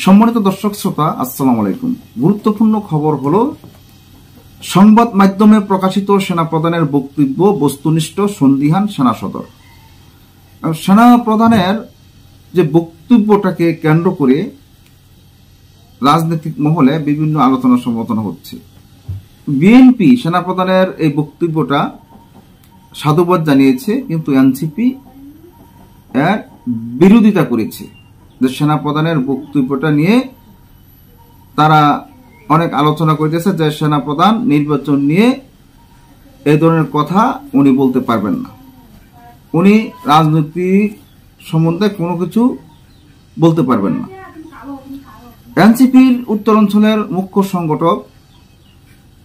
সম্মানিত দর্শক শ্রোতা, আসসালামু আলাইকুম। গুরুত্বপূর্ণ খবর হলো, সংবাদ মাধ্যমে প্রকাশিত সেনাপ্রধানের বক্তব্য বস্তুনিষ্ঠ, সন্দিহান সেনা সদর। সেনাপ্রধানের যে বক্তব্যটাকে কেন্দ্র করে রাজনৈতিক মহলে বিভিন্ন আলোচনা সমালোচনা হচ্ছে। বিএনপি সেনাপ্রধানের এই বক্তব্যটা সাধুবাদ জানিয়েছে, কিন্তু এনসিপি এর বিরোধিতা করেছে। যে সেনাপ্রধানের বক্তব্যটা নিয়ে তারা অনেক আলোচনা করতেছে যে সেনাপ্রধান নির্বাচন নিয়ে এই ধরনের কথা উনি বলতে পারবেন না, উনি রাজনৈতিক সম্বন্ধে কোনো কিছু বলতে পারবেন না। এনসিপির উত্তরাঞ্চলের মুখ্য সংগঠক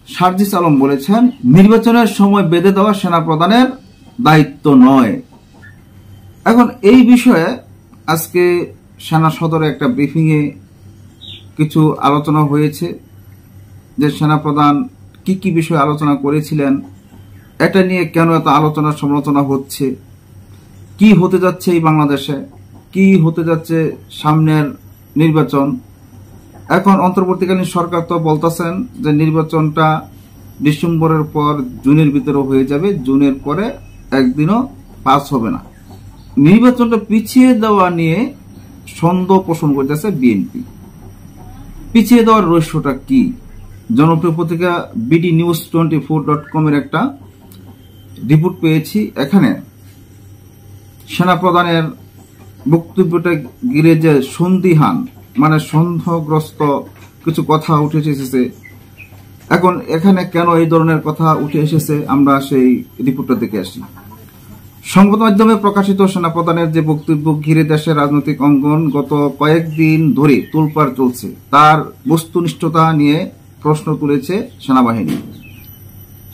সার্জিস আলম বলেছেন, নির্বাচনের সময় বেঁধে দেওয়া সেনাপ্রধানের দায়িত্ব নয়। এখন এই বিষয়ে আজকে সেনা সদরে একটা ব্রিফিংয়ে কিছু আলোচনা হয়েছে, যে সেনাপ্রধান কি কি বিষয়ে আলোচনা করেছিলেন, এটা নিয়ে কেন এত আলোচনা সমালোচনা হচ্ছে, কি হতে যাচ্ছে এই বাংলাদেশে, কি হতে যাচ্ছে সামনের নির্বাচন। এখন অন্তর্বর্তীকালীন সরকার তো বলতেছেন যে নির্বাচনটা ডিসেম্বরের পর জুনের ভিতরে হয়ে যাবে, জুনের পরে একদিনও পাস হবে না। নির্বাচনটা পিছিয়ে দেওয়া নিয়ে সন্দেহ পোষণ করতেছে বিএনপি। পিছিয়ে দেওয়ার রহস্যটা কি? জনপ্রিয় পত্রিকা bdnews24.com এর একটা রিপোর্ট পেয়েছি। এখানে সেনাপ্রধানের বক্তব্যটা ঘিরে যে সন্দিহান, মানে সন্দেহগ্রস্ত কিছু কথা উঠে এসেছে। এখন এখানে কেন এই ধরনের কথা উঠে এসেছে, আমরা সেই রিপোর্টটা দেখে আসি। সংবাদ মাধ্যমে প্রকাশিত সেনাপ্রধানের যে বক্তব্য ঘিরে দেশের রাজনৈতিক অঙ্গন গত কয়েকদিন ধরে তোলপাড় চলছে, তার বস্তুনিষ্ঠতা নিয়ে প্রশ্ন তুলেছে সেনাবাহিনী।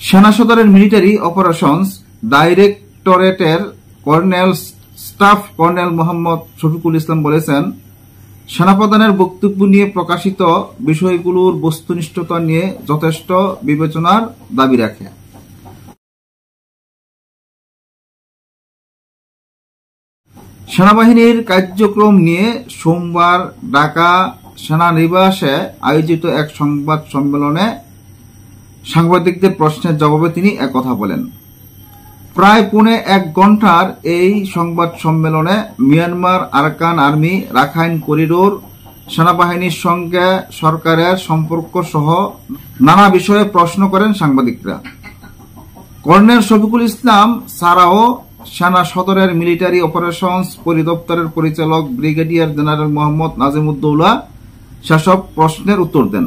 সেনা সদরের মিলিটারি অপারেশনস ডাইরেক্টরেটের স্টাফ কর্নেল মোহাম্মদ শফিকুল ইসলাম বলেছেন, সেনাপ্রধানের বক্তব্য নিয়ে প্রকাশিত বিষয়গুলোর বস্তুনিষ্ঠতা নিয়ে যথেষ্ট বিবেচনার দাবি রাখে। সেনাবাহিনীর কার্যক্রম নিয়ে সোমবার ঢাকা সেনানিবাসে আয়োজিত এক সংবাদ সম্মেলনে সাংবাদিকদের প্রশ্নের জবাবে তিনি একথা বলেন। প্রায় পৌনে 1 ঘন্টার এই সংবাদ সম্মেলনে Myanmar Arakan army, Rakhine corridor, সেনাবাহিনীর সঙ্গে সরকারের সম্পর্ক সহ নানা বিষয়ে প্রশ্ন করেন সাংবাদিকরা। কর্নেল শফিকুল ইসলাম ছাড়াও সেনা সদরের মিলিটারি অপারেশনস পরিদপ্তরের পরিচালক ব্রিগেডিয়ার জেনারেল মোহাম্মদ নাজিমুদ্দৌলা সেসব প্রশ্নের উত্তর দেন।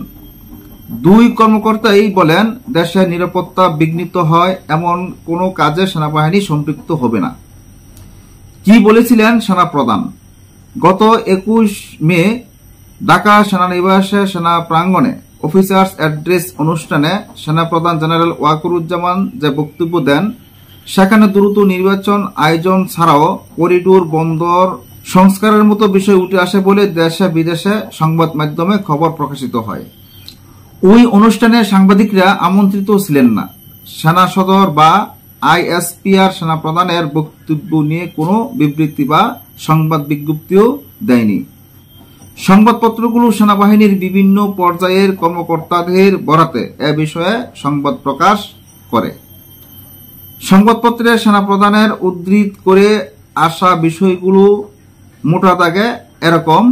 দুই কর্মকর্তাই বলেন, দেশের নিরাপত্তা বিঘ্নিত হয় এমন কোনো কাজে সেনাবাহিনী সম্পৃক্ত হবে না। কি বলেছিলেন সেনাপ্রধান? গত 21 মে ঢাকা সেনানিবাসে সেনা প্রাঙ্গণে অফিসার্স অ্যাড্রেস অনুষ্ঠানে সেনাপ্রধান জেনারেল ওয়াকারুজ্জামান যে বক্তব্য দেন, সেখানে দ্রুত নির্বাচন আয়োজন ছাড়াও করিডোর, বন্দর সংস্কারের মতো বিষয় উঠে আসে বলে দেশে বিদেশে সংবাদ মাধ্যমে খবর প্রকাশিত হয়। ওই অনুষ্ঠানে সাংবাদিকরা আমন্ত্রিত ছিলেন না। সেনা সদর বা আইএসপিআর সেনাপ্রধানের বক্তব্য নিয়ে কোনো বিবৃতি বা সংবাদ বিজ্ঞপ্তিও দেয়নি। সংবাদপত্রগুলো সেনাবাহিনীর বিভিন্ন পর্যায়ের কর্মকর্তাদের বরাতে এ বিষয়ে সংবাদ প্রকাশ করে। সংবাদপত্রে সেনাপ্রধানের উদ্ধৃত করে আসা বিষয়গুলো মোটা দাগে এরকম: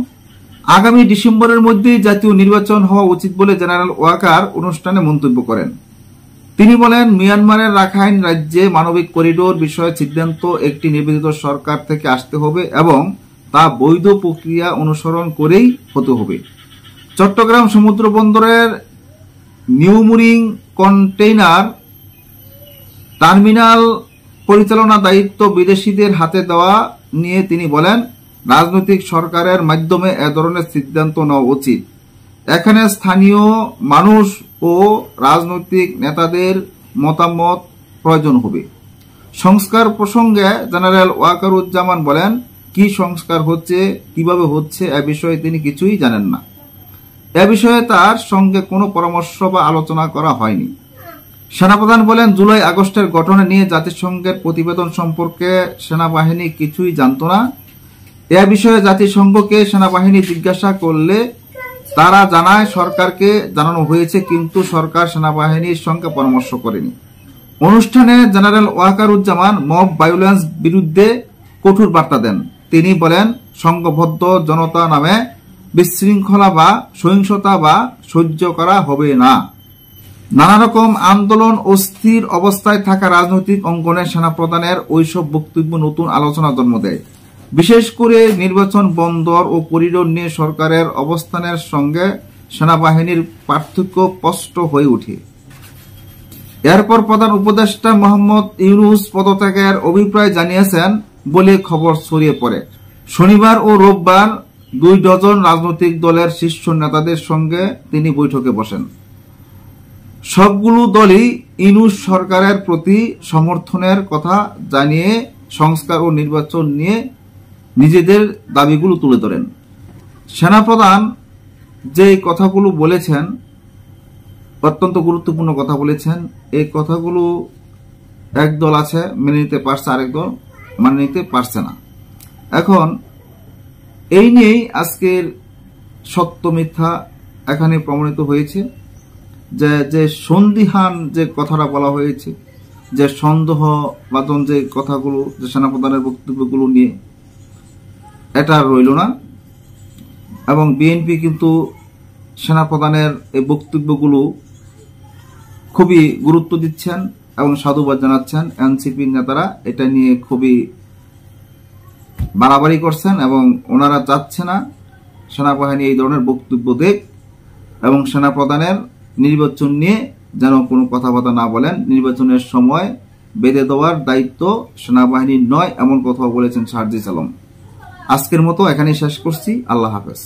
আগামী ডিসেম্বরের মধ্যেই জাতীয় নির্বাচন হওয়া উচিত বলে জেনারেল ওয়াকার অনুষ্ঠানে মন্তব্য করেন। তিনি বলেন, মিয়ানমারের রাখাইন রাজ্যে মানবিক করিডোর বিষয়ে সিদ্ধান্ত একটি নিবেদিত সরকার থেকে আসতে হবে এবং তা বৈধ প্রক্রিয়া অনুসরণ করেই হতে হবে। চট্টগ্রাম সমুদ্র বন্দরের নিউমুরিং কন্টেইনার টার্মিনাল পরিচালনা দায়িত্ব বিদেশিদের হাতে দেওয়া নিয়ে তিনি বলেন, রাজনৈতিক সরকারের মাধ্যমে এ ধরনের সিদ্ধান্ত নেওয়া উচিত। এখানে স্থানীয় মানুষ ও রাজনৈতিক নেতাদের মতামত প্রয়োজন হবে। সংস্কার প্রসঙ্গে জেনারেল ওয়াকারুজ্জামান বলেন, কি সংস্কার হচ্ছে, কিভাবে হচ্ছে এ বিষয়ে তিনি কিছুই জানেন না। এ বিষয়ে তার সঙ্গে কোনো পরামর্শ বা আলোচনা করা হয়নি। সেনাপ্রধান বলেন, জুলাই আগস্টের ঘটনা নিয়ে জাতিসংঘের প্রতিবেদন সম্পর্কে সেনাবাহিনী কিছুই জানত না। এ বিষয়ে জাতিসংঘকে সেনাবাহিনী জিজ্ঞাসা করলে তারা জানায় সরকারকে জানানো হয়েছে, কিন্তু সরকার সেনাবাহিনীর সঙ্গে পরামর্শ করেনি। অনুষ্ঠানে জেনারেল ওয়াকারুজ্জামান মব ভায়োলেন্স বিরুদ্ধে কঠোর বার্তা দেন। তিনি বলেন, সংঘবদ্ধ জনতা নামে বিশৃঙ্খলা বা সহিংসতা বা সহ্য করা হবে না। নানা রকম আন্দোলন, অস্থির অবস্থায় থাকা রাজনৈতিক অঙ্গনে সেনাপ্রধানের ওইসব বক্তব্য নতুন আলোচনা জন্ম দেয়। বিশেষ করে নির্বাচন, বন্দর ও করিডোর নিয়ে সরকারের অবস্থানের সঙ্গে সেনাবাহিনীর পার্থক্য স্পষ্ট হয়ে ওঠে। এরপর প্রধান উপদেষ্টা মোহাম্মদ ইউনূস পদত্যাগের অভিপ্রায় জানিয়েছেন বলে খবর ছড়িয়ে পড়ে। শনিবার ও রোববার 2 ডজন রাজনৈতিক দলের শীর্ষ নেতাদের সঙ্গে তিনি বৈঠকে বসেন। সবগুলো দলই ইউনূস সরকারের প্রতি সমর্থনের কথা জানিয়ে সংস্কার ও নির্বাচন নিয়ে নিজেদের দাবিগুলো তুলে ধরেন। সেনাপ্রধান যে কথাগুলো বলেছেন অত্যন্ত গুরুত্বপূর্ণ কথা বলেছেন। এই কথাগুলো এক দল আছে মেনে নিতে পারছে, আরেক দল মানে নিতে পারছে না। এখন এই নিয়েই আজকের সত্য মিথ্যা এখানে প্রমাণিত হয়েছে। যে সন্দিহান যে কথাটা বলা হয়েছে, যে সন্দেহবাদন যে কথাগুলো, যে সেনাপ্রধানের বক্তব্যগুলো নিয়ে, এটা রইল না। এবং বিএনপি কিন্তু সেনাপ্রধানের এই বক্তব্যগুলো খুবই গুরুত্ব দিচ্ছেন এবং সাধুবাদ জানাচ্ছেন। এনসিপি নেতারা এটা নিয়ে খুবই বাড়াবাড়ি করছেন এবং ওনারা চাচ্ছে না সেনাবাহিনী এই ধরনের বক্তব্য দেখ এবং সেনাপ্রধানের নির্বাচন নিয়ে যেন কোনো কথাবার্তা না বলেন। নির্বাচনের সময় বেঁধে দেওয়ার দায়িত্ব সেনাবাহিনীর নয়, এমন কথা বলেছেন সার্জিস আলম। আজকের মতো এখানেই শেষ করছি। আল্লাহ হাফেজ।